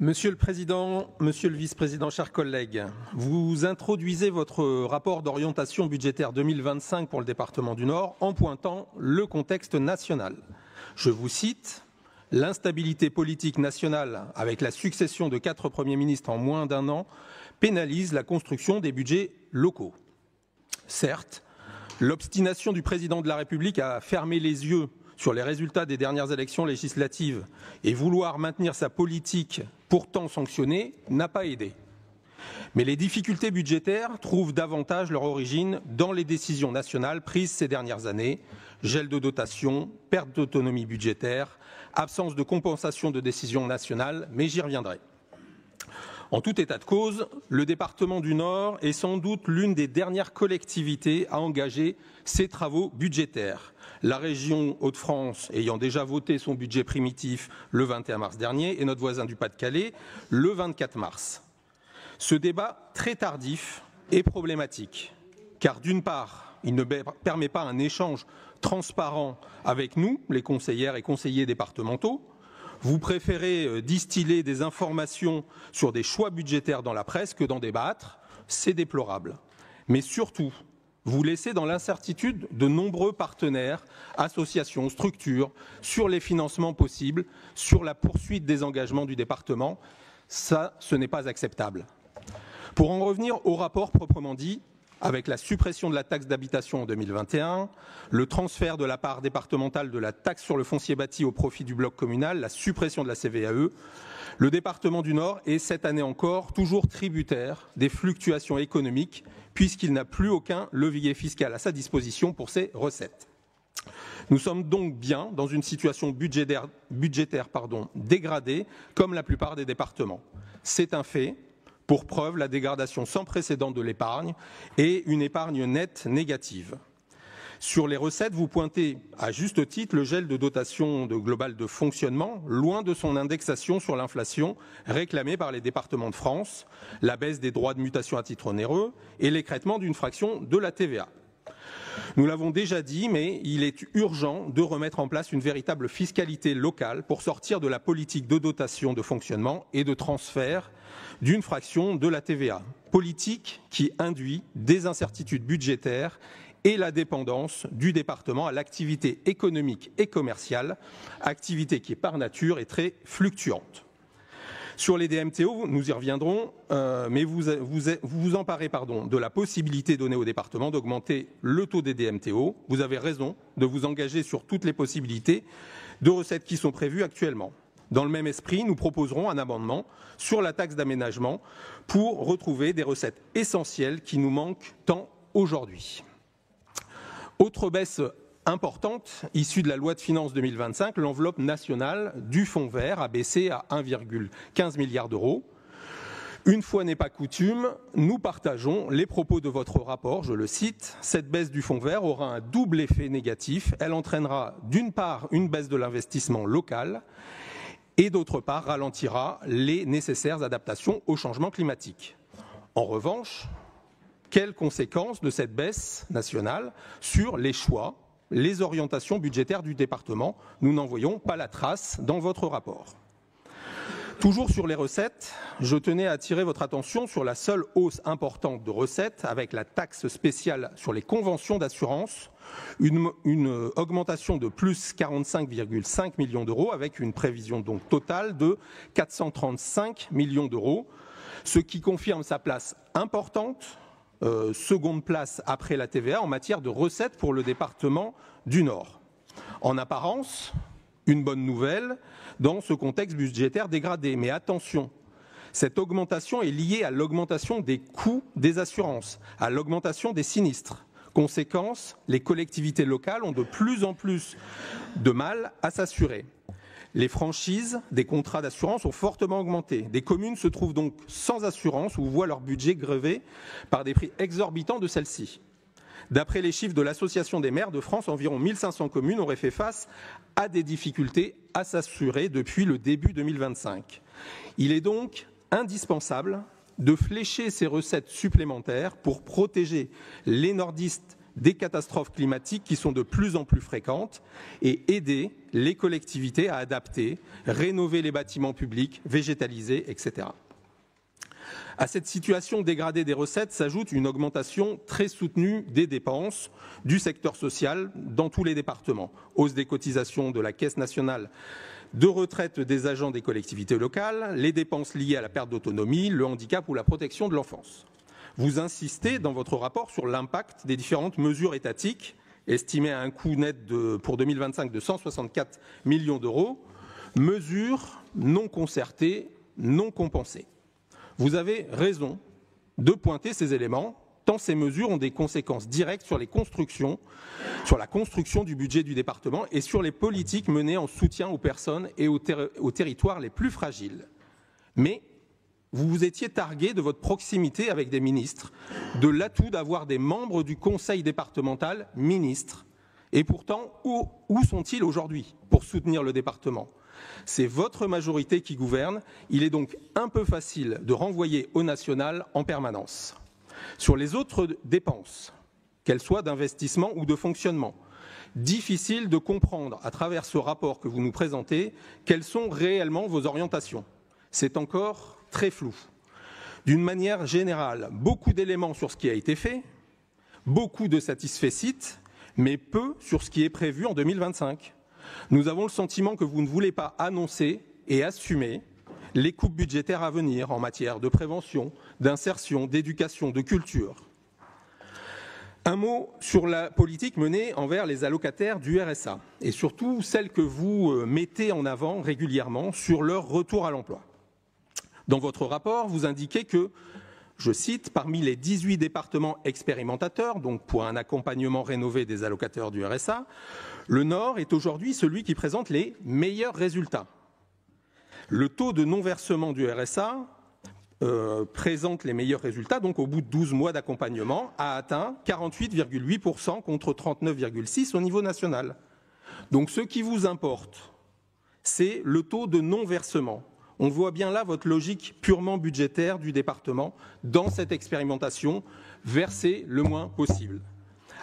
Monsieur le Président, Monsieur le Vice-président, chers collègues, vous introduisez votre rapport d'orientation budgétaire 2025 pour le département du Nord en pointant le contexte national. Je vous cite « L'instabilité politique nationale, avec la succession de 4 premiers ministres en moins d'un an, pénalise la construction des budgets locaux. » Certes, l'obstination du Président de la République à fermer les yeux sur les résultats des dernières élections législatives et vouloir maintenir sa politique pourtant sanctionnée n'a pas aidé. Mais les difficultés budgétaires trouvent davantage leur origine dans les décisions nationales prises ces dernières années, gel de dotation, perte d'autonomie budgétaire, absence de compensation de décisions nationales, mais j'y reviendrai. En tout état de cause, le département du Nord est sans doute l'une des dernières collectivités à engager ces travaux budgétaires. La région Hauts-de-France ayant déjà voté son budget primitif le 21 mars dernier et notre voisin du Pas-de-Calais le 24 mars. Ce débat très tardif est problématique, car d'une part, il ne permet pas un échange transparent avec nous, les conseillères et conseillers départementaux. Vous préférez distiller des informations sur des choix budgétaires dans la presse que d'en débattre, c'est déplorable. Mais surtout, vous laissez dans l'incertitude de nombreux partenaires, associations, structures, sur les financements possibles, sur la poursuite des engagements du département. Ça, ce n'est pas acceptable. Pour en revenir au rapport proprement dit, avec la suppression de la taxe d'habitation en 2021, le transfert de la part départementale de la taxe sur le foncier bâti au profit du bloc communal, la suppression de la CVAE, le département du Nord est cette année encore toujours tributaire des fluctuations économiques puisqu'il n'a plus aucun levier fiscal à sa disposition pour ses recettes. Nous sommes donc bien dans une situation budgétaire dégradée comme la plupart des départements. C'est un fait. Pour preuve, la dégradation sans précédent de l'épargne et une épargne nette négative. Sur les recettes, vous pointez à juste titre le gel de dotation globale de fonctionnement, loin de son indexation sur l'inflation réclamée par les départements de France, la baisse des droits de mutation à titre onéreux et l'écrêtement d'une fraction de la TVA. Nous l'avons déjà dit, mais il est urgent de remettre en place une véritable fiscalité locale pour sortir de la politique de dotation de fonctionnement et de transfert d'une fraction de la TVA, politique qui induit des incertitudes budgétaires et la dépendance du département à l'activité économique et commerciale, activité qui par nature est très fluctuante. Sur les DMTO, nous y reviendrons, mais vous vous emparez de la possibilité donnée au département d'augmenter le taux des DMTO. Vous avez raison de vous engager sur toutes les possibilités de recettes qui sont prévues actuellement. Dans le même esprit, nous proposerons un amendement sur la taxe d'aménagement pour retrouver des recettes essentielles qui nous manquent tant aujourd'hui. Autre baisse importante, issue de la loi de finances 2025, l'enveloppe nationale du fonds vert a baissé à 1,15 milliard d'euros. Une fois n'est pas coutume, nous partageons les propos de votre rapport, je le cite, « Cette baisse du fonds vert aura un double effet négatif. Elle entraînera d'une part une baisse de l'investissement local et d'autre part ralentira les nécessaires adaptations au changement climatique. » En revanche, quelles conséquences de cette baisse nationale sur les choix, les orientations budgétaires du département? Nous n'en voyons pas la trace dans votre rapport. Toujours sur les recettes, je tenais à attirer votre attention sur la seule hausse importante de recettes avec la taxe spéciale sur les conventions d'assurance, une augmentation de plus 45,5 millions d'euros avec une prévision donc totale de 435 millions d'euros, ce qui confirme sa place importante, seconde place après la TVA en matière de recettes pour le département du Nord. En apparence, une bonne nouvelle dans ce contexte budgétaire dégradé. Mais attention, cette augmentation est liée à l'augmentation des coûts des assurances, à l'augmentation des sinistres. Conséquence, les collectivités locales ont de plus en plus de mal à s'assurer. Les franchises des contrats d'assurance ont fortement augmenté. Des communes se trouvent donc sans assurance ou voient leur budget grevé par des prix exorbitants de celles-ci. D'après les chiffres de l'Association des maires de France, environ 1500 communes auraient fait face à des difficultés à s'assurer depuis le début 2025. Il est donc indispensable de flécher ces recettes supplémentaires pour protéger les nordistes des catastrophes climatiques qui sont de plus en plus fréquentes et aider les collectivités à adapter, rénover les bâtiments publics, végétaliser, etc. À cette situation dégradée des recettes s'ajoute une augmentation très soutenue des dépenses du secteur social dans tous les départements. Hausse des cotisations de la Caisse nationale de retraite des agents des collectivités locales, les dépenses liées à la perte d'autonomie, le handicap ou la protection de l'enfance. Vous insistez dans votre rapport sur l'impact des différentes mesures étatiques, estimées à un coût net pour 2025 de 164 millions d'euros, mesures non concertées, non compensées. Vous avez raison de pointer ces éléments, tant ces mesures ont des conséquences directes sur la construction du budget du département et sur les politiques menées en soutien aux personnes et aux territoires les plus fragiles. Mais vous vous étiez targué de votre proximité avec des ministres, de l'atout d'avoir des membres du conseil départemental ministres. Et pourtant, où sont-ils aujourd'hui pour soutenir le département ? C'est votre majorité qui gouverne. Il est donc un peu facile de renvoyer au national en permanence. Sur les autres dépenses, qu'elles soient d'investissement ou de fonctionnement, difficile de comprendre à travers ce rapport que vous nous présentez quelles sont réellement vos orientations. C'est encore très flou. D'une manière générale, beaucoup d'éléments sur ce qui a été fait, beaucoup de satisfecit, mais peu sur ce qui est prévu en 2025. Nous avons le sentiment que vous ne voulez pas annoncer et assumer les coupes budgétaires à venir en matière de prévention, d'insertion, d'éducation, de culture. Un mot sur la politique menée envers les allocataires du RSA et surtout celle que vous mettez en avant régulièrement sur leur retour à l'emploi. Dans votre rapport, vous indiquez que, je cite, parmi les 18 départements expérimentateurs, donc pour un accompagnement rénové des allocataires du RSA, le Nord est aujourd'hui celui qui présente les meilleurs résultats. Le taux de non-versement du RSA présente les meilleurs résultats, donc au bout de 12 mois d'accompagnement, a atteint 48,8% contre 39,6% au niveau national. Donc ce qui vous importe, c'est le taux de non-versement. On voit bien là votre logique purement budgétaire du département dans cette expérimentation, verser le moins possible.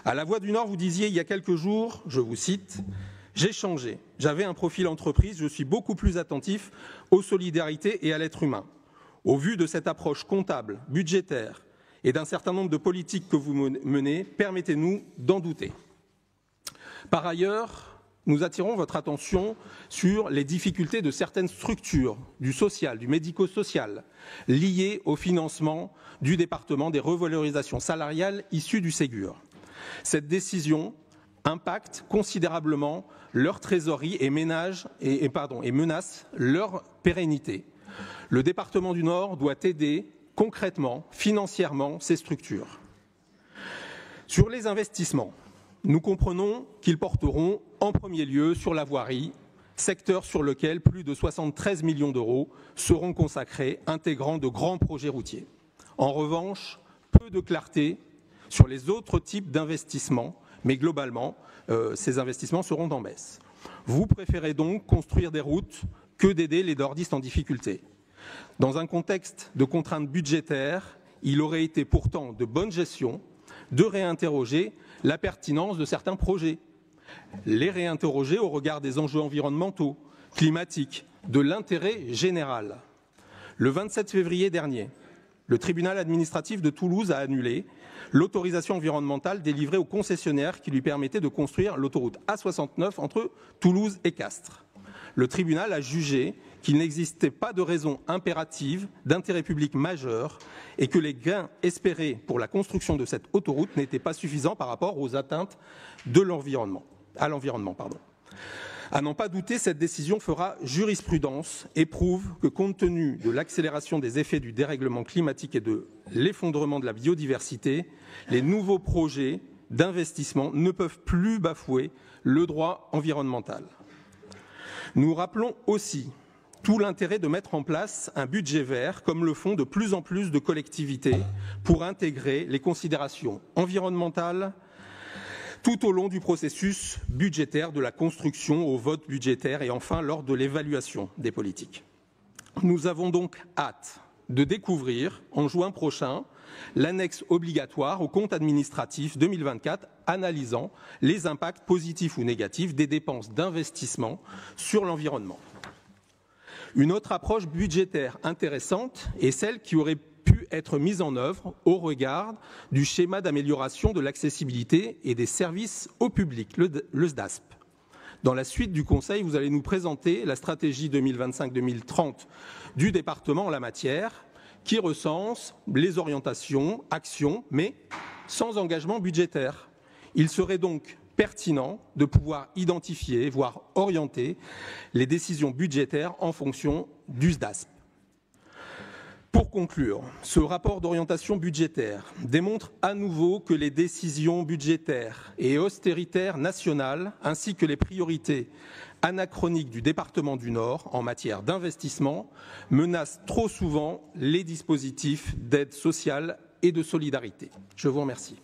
À la Voix du Nord, vous disiez il y a quelques jours, je vous cite, « J'ai changé, j'avais un profil entreprise, je suis beaucoup plus attentif aux solidarités et à l'être humain. Au vu de cette approche comptable, budgétaire et d'un certain nombre de politiques que vous menez, permettez-nous d'en douter. » Par ailleurs, nous attirons votre attention sur les difficultés de certaines structures du social, du médico-social, liées au financement du département des revalorisations salariales issues du Ségur. Cette décision impacte considérablement leur trésorerie et menace leur pérennité. Le département du Nord doit aider concrètement, financièrement, ces structures. Sur les investissements, nous comprenons qu'ils porteront en premier lieu sur la voirie, secteur sur lequel plus de 73 millions d'euros seront consacrés, intégrant de grands projets routiers. En revanche, peu de clarté sur les autres types d'investissements, mais globalement, ces investissements seront en baisse. Vous préférez donc construire des routes que d'aider les nordistes en difficulté. Dans un contexte de contraintes budgétaires, il aurait été pourtant de bonne gestion de réinterroger la pertinence de certains projets, les réinterroger au regard des enjeux environnementaux, climatiques, de l'intérêt général. Le 27 février dernier, le tribunal administratif de Toulouse a annulé l'autorisation environnementale délivrée au concessionnaire qui lui permettait de construire l'autoroute A69 entre Toulouse et Castres. Le tribunal a jugé qu'il n'existait pas de raison impérative d'intérêt public majeur et que les gains espérés pour la construction de cette autoroute n'étaient pas suffisants par rapport aux atteintes à l'environnement. À n'en pas douter, cette décision fera jurisprudence et prouve que, compte tenu de l'accélération des effets du dérèglement climatique et de l'effondrement de la biodiversité, les nouveaux projets d'investissement ne peuvent plus bafouer le droit environnemental. Nous rappelons aussi tout l'intérêt de mettre en place un budget vert, comme le font de plus en plus de collectivités, pour intégrer les considérations environnementales tout au long du processus budgétaire, de la construction au vote budgétaire et enfin lors de l'évaluation des politiques. Nous avons donc hâte de découvrir, en juin prochain, l'annexe obligatoire au compte administratif 2024 analysant les impacts positifs ou négatifs des dépenses d'investissement sur l'environnement. Une autre approche budgétaire intéressante est celle qui aurait pu être mise en œuvre au regard du schéma d'amélioration de l'accessibilité et des services au public, le SDASP. Dans la suite du Conseil, vous allez nous présenter la stratégie 2025-2030 du département en la matière, qui recense les orientations, actions, mais sans engagement budgétaire. Il serait donc pertinent de pouvoir identifier, voire orienter les décisions budgétaires en fonction du SDASP. Pour conclure, ce rapport d'orientation budgétaire démontre à nouveau que les décisions budgétaires et austéritaires nationales, ainsi que les priorités anachroniques du département du Nord en matière d'investissement, menacent trop souvent les dispositifs d'aide sociale et de solidarité. Je vous remercie.